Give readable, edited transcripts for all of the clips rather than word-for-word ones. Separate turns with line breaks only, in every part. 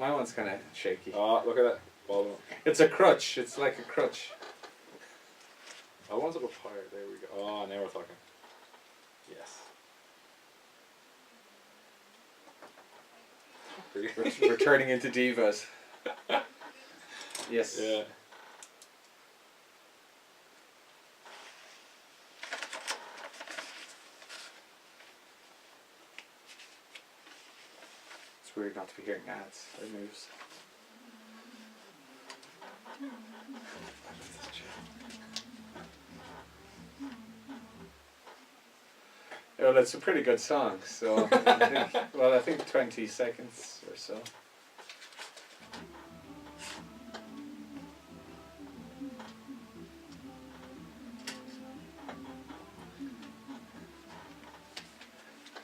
My one's kind of shaky.
Oh, look at that. Ball.
It's a crutch. It's like a crutch.
Oh, one's a bit higher. There we go. Oh, now we're talking. Yes.
We're turning into divas. Yes.
Yeah.
It's weird not to be hearing ads or news. Well, it's a pretty good song, so I think 20 seconds or so.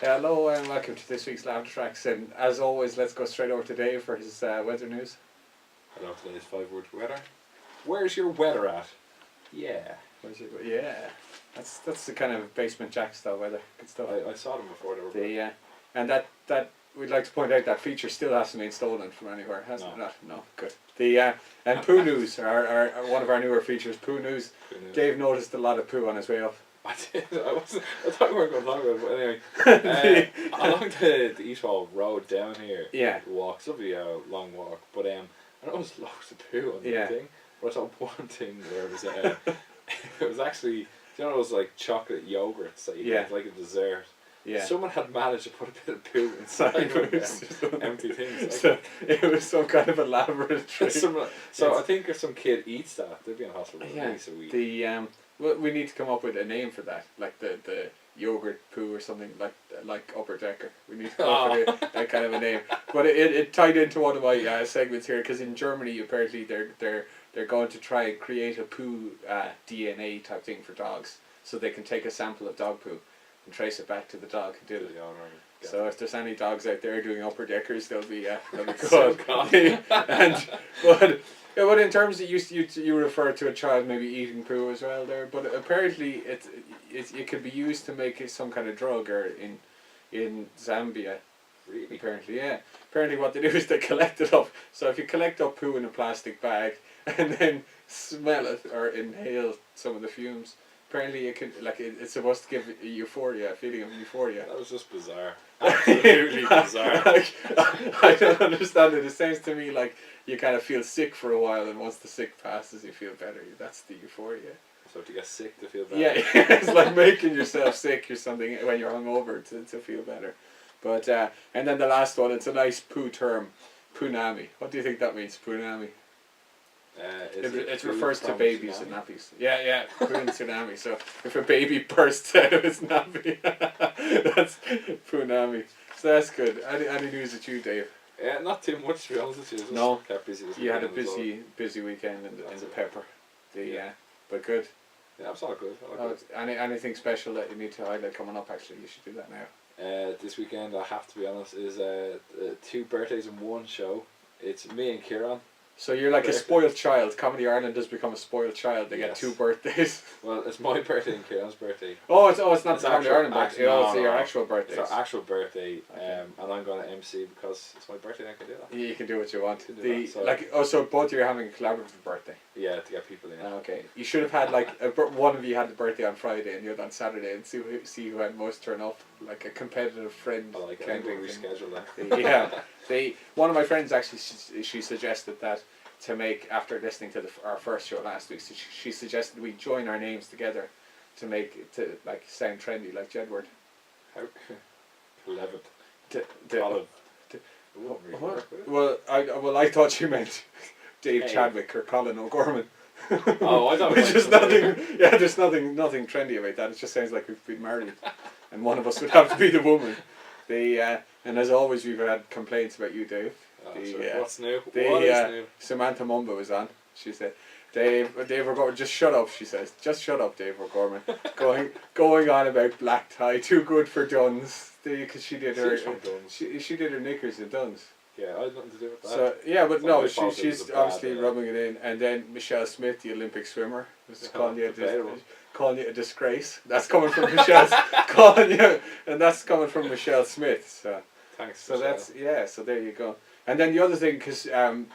Hello and welcome to this week's Laughter Tracks, and as always, let's go straight over to Dave for his weather news.
Hello, today's 5-word weather. Where's your weather at? Yeah.
Yeah, that's the kind of basement jack style weather. Good stuff.
I saw them before they were.
And that we'd like to point out that feature still hasn't been stolen from anywhere, hasn't it? Not? No, good. And poo news are one of our newer features. Poo news. Dave noticed a lot of poo on his way up.
I did. I thought we weren't going to talk about it, but anyway. Along the East Hall Road down here.
Yeah.
Walk. Lovely long walk. But I noticed loads of poo on the thing. But I saw one thing where it was it was actually, you know those like chocolate yogurts that you get like a dessert.
Yeah.
Someone had managed to put a bit of poo inside empty things.
So it was some kind of elaborate trick.
So I think if some kid eats that, they'll be in hospital at least a week.
Well, we need to come up with a name for that, like the yogurt poo or something like Upper Decker. We need to come up with that kind of a name. But it tied into one of my segments here, because in Germany apparently they're going to try and create a poo DNA type thing for dogs, so they can take a sample of dog poo and trace it back to the dog and do it. So if there's any dogs out there doing Upper Deckers, they'll be good. But in terms of you refer to a child maybe eating poo as well there, but apparently it could be used to make some kind of drug, or in Zambia.
Really?
Apparently, yeah. Apparently what they do is they collect it up. So if you collect up poo in a plastic bag and then smell it or inhale some of the fumes, apparently it can, it's supposed to give a feeling of euphoria.
That was just bizarre. Absolutely bizarre.
I don't understand it. It sounds to me like you kind of feel sick for a while, and once the sick passes you feel better. That's the euphoria.
So to get sick to feel better?
Yeah, it's like making yourself sick or something when you're hungover to feel better. But and then the last one, it's a nice poo term, punami. What do you think that means, punami? It refers to babies and nappies. Yeah, poo and tsunami. So if a baby bursts out of its nappy, that's punami. So that's good. Any news at you, Dave?
Yeah, not too much to be honest with you.
No,
kept busy this
you had a
weekend
busy weekend in the pepper. But good.
Yeah, it's all good.
Anything special that you need to highlight coming up? Actually, you should do that now.
This weekend, I have to be honest, is 2 birthdays in one show. It's me and Kieran.
So you're like a spoiled child. Comedy Ireland has become a spoiled child. They get 2 birthdays.
Well, it's my birthday and Kieran's birthday.
It's not the Comedy Ireland birthday. It's your actual birthday.
It's our actual birthday, and I'm going to MC because it's my birthday and I can do that.
You can do what you want.
So
so both of you are having a collaborative birthday.
Yeah, to get people in.
Okay. You should have had one of you had the birthday on Friday and the other on Saturday, and see who had most turn up, like a competitive friend.
I can't reschedule that.
One of my friends actually she suggested that to make, after listening to our first show last week, so she suggested we join our names together to make it to sound trendy like Jedward.
How clever.
I thought you meant Dave Chadwick or Colin or Gorman.
Oh, I don't.
Which is nothing. Yeah, there's nothing trendy about that. It just sounds like we've been married, and one of us would have to be the woman. And as always, we've had complaints about you, Dave.
What's new?
What is new? Samantha Mumba was on. She said, Dave O'Gorman, just shut up, she says. Just shut up, Dave O'Gorman. going on about black tie, too good for Duns. Because she did her knickers in Duns.
Yeah, I had nothing to do with that.
So, yeah, but no, she's obviously rubbing it in. And then Michelle Smith, the Olympic swimmer, was calling you a disgrace. That's coming from Michelle's calling you, and that's coming from Michelle Smith. So
thanks.
So Michelle. So there you go. And then the other thing, because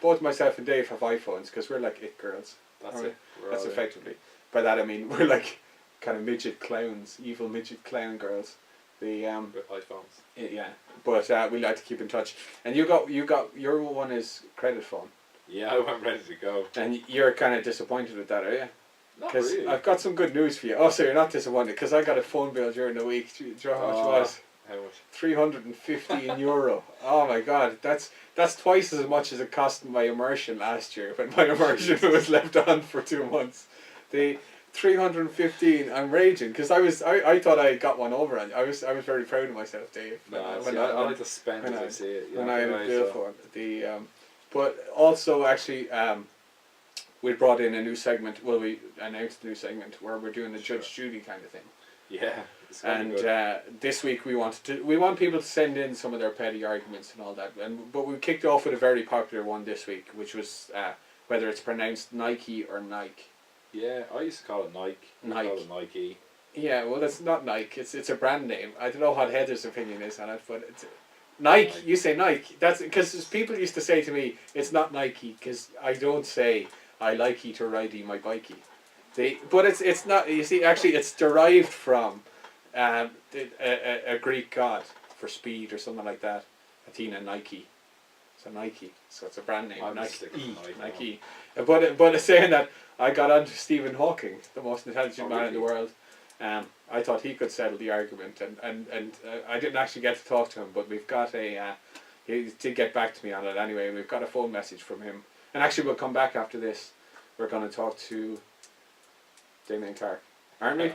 both myself and Dave have iPhones, because we're like it girls.
That's it.
That's effectively. By that I mean we're like kind of midget clowns, evil midget clown girls.
With iPhones.
Yeah, but we like to keep in touch. And you got your one is credit phone.
Yeah, I went ready to go.
And you're kind of disappointed with that, are you?
Not
Because
really.
I've got some good news for you. Oh, so you're not disappointed? Because I got a phone bill during the week. Do you know how much it was?
How much?
€315. Oh my God, that's twice as much as it cost my immersion last year when my immersion was left on for 2 months. The 315. I'm raging because I thought I got one over and I was very proud of myself, Dave.
I like to spend as I see it.
When I had a bill for it. But also actually we brought in a new segment. Well, we announced a new segment where we're doing the Judge Judy kind of thing.
Yeah.
And this week we want people to send in some of their petty arguments and all that. But we kicked off with a very popular one this week, which was whether it's pronounced Nike or Nike.
Yeah, I used to call it Nike.
Nike.
I call it Nike.
Yeah, well, it's not Nike. It's a brand name. I don't know what Heather's opinion is on it, but it's Nike. You say Nike. That's because people used to say to me, "It's not Nike," because I don't say I like you to ride my bikey. But it's not. You see, actually, it's derived from a Greek god for speed or something like that. Athena Nike. So Nike. So it's a brand name. Nike. But saying that, I got onto Stephen Hawking, the most intelligent man in the world. I thought he could settle the argument, and I didn't actually get to talk to him, but we've got he did get back to me on it anyway. We've got a phone message from him, and actually we'll come back after this. We're going to talk to Damien Clark, aren't we?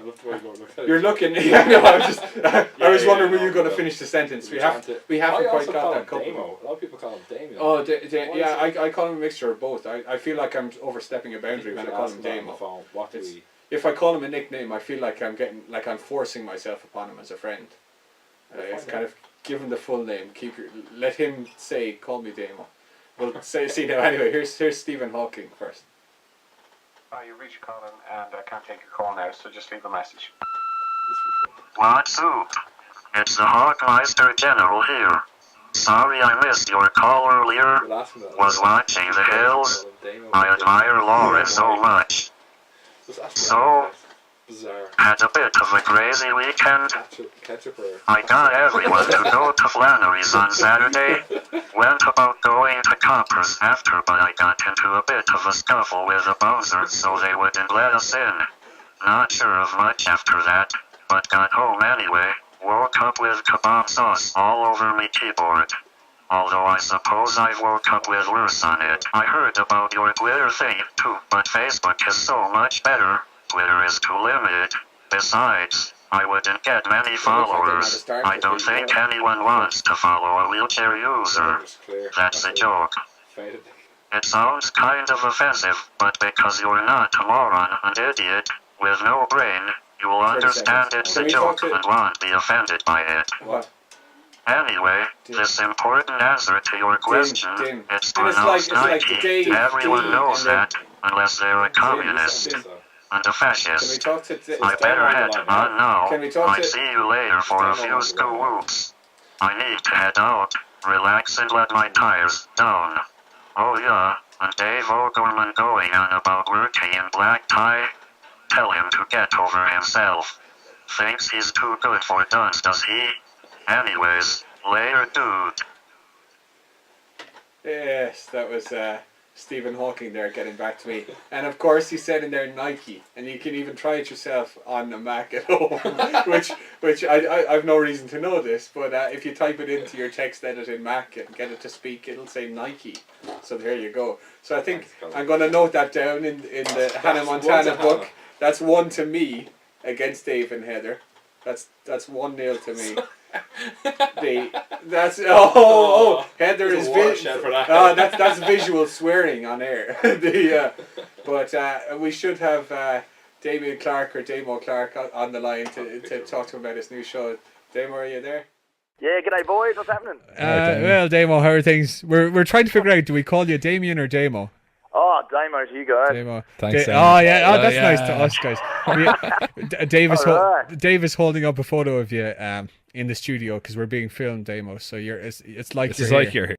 You're looking. Yeah, no, I was wondering were you going to finish the sentence. We haven't quite got that couple.
Damo. A lot of people call him Damien.
Oh, yeah, I call him a mixture of both. I feel like I'm overstepping a boundary when I call him Damo. If I call him a nickname, I feel like I'm forcing myself upon him as a friend. It's kind of give him the full name. Let him say, "Call me Damo." Well, see now. Anyway, here's Stephen Hawking first.
You reached Colin, and I can't take your call now, so just leave a message.
What's up? It's the Hawkmeister General here. Sorry I missed your call earlier. Was watching the hills. I admire Lauren so much. So, had a bit of a crazy weekend. I got everyone to go to Flannery's on Saturday. Went about going to Copper's after, but I got into a bit of a scuffle with a bouncer, so they wouldn't let us in. Not sure of much after that, but got home anyway. Woke up with kebab sauce all over me keyboard. Although I suppose I've woke up with worse on it. I heard about your Twitter thing too, but Facebook is so much better. Twitter is too limited. Besides, I wouldn't get many followers. I don't think anyone wants to follow a wheelchair user. That's a joke. It sounds kind of offensive, but because you're not a moron and idiot with no brain, you'll understand it's a joke and won't be offended by it.
What?
Anyway, this important answer to your question, it's pronounced Nike. Everyone knows that, unless they're a communist and a fascist. I better head on now. I'll see you later for a few scoops. I need to head out, relax and let my tires down. Oh yeah, and Dave Gorman going on about working in black tie? Tell him to get over himself. Thinks he's too good for duns, does he? Anyways, later, dude.
Yes, that was Stephen Hawking there getting back to me. And of course he said in there Nike, and you can even try it yourself on a Mac at home, which I've no reason to know this, but if you type it into your text edit in Mac and get it to speak, it'll say Nike. So there you go. So I think I'm going to note that down in the Hannah Montana book. That's 1 to me against Dave and Heather. That's 1-0 to me. Heather is that's visual swearing on air. But we should have Damien Clark or Damo Clark on the line to talk to him about his new show. Damo, are you there?
Yeah, g'day boys, what's happening?
Well, Damo, how are things? We're trying to figure out, do we call you Damien or Damo?
Oh, Damo to you guys.
Damo.
Thanks,
that's nice to us guys. Dave is holding up a photo of you in the studio because we're being filmed, Damo. So it's like you're here.